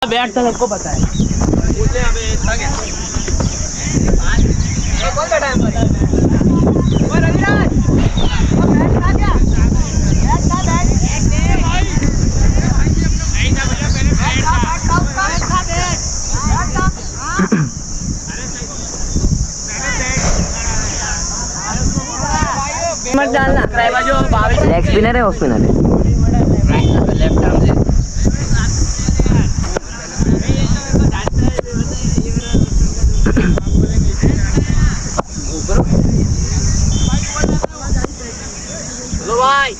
बैठ तो सबको पता है। पूछे अबे क्या कौन सा टाइम पर ओए रविराज वो बैठ खा क्या बैठ खा बैठ दे भाई नहीं ना भैया पहले बैठ खा बैठ मत डालना ड्राइवर जो लेग स्पिनर है, ऑफ स्पिनर है? लेफ्ट आर्म से लो भाई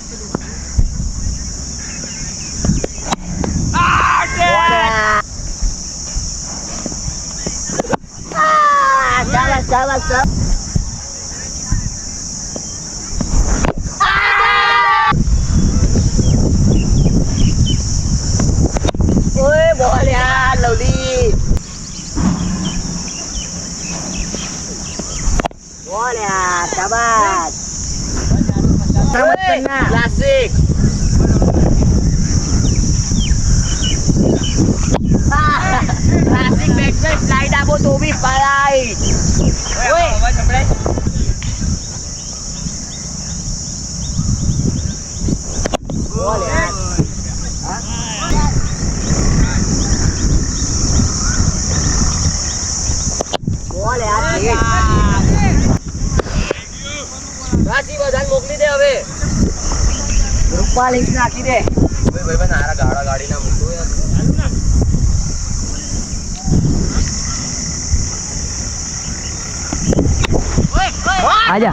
शाबाश शाबाश। ओए बॉल यार लवली, बॉल यार शाबाश। क्लासिक क्लासिक बैट्समैन फ्लाइट आपो तो भी फ्लाइट। ओए आवाज संभળાય बॉल यार बॉल यार રાજી બધાને મોકલી દે હવે રૂપા લિંક નાખી દે। ઓય ભાઈ બન આરા ગાડા ગાડી ના મૂકો યાર आजा।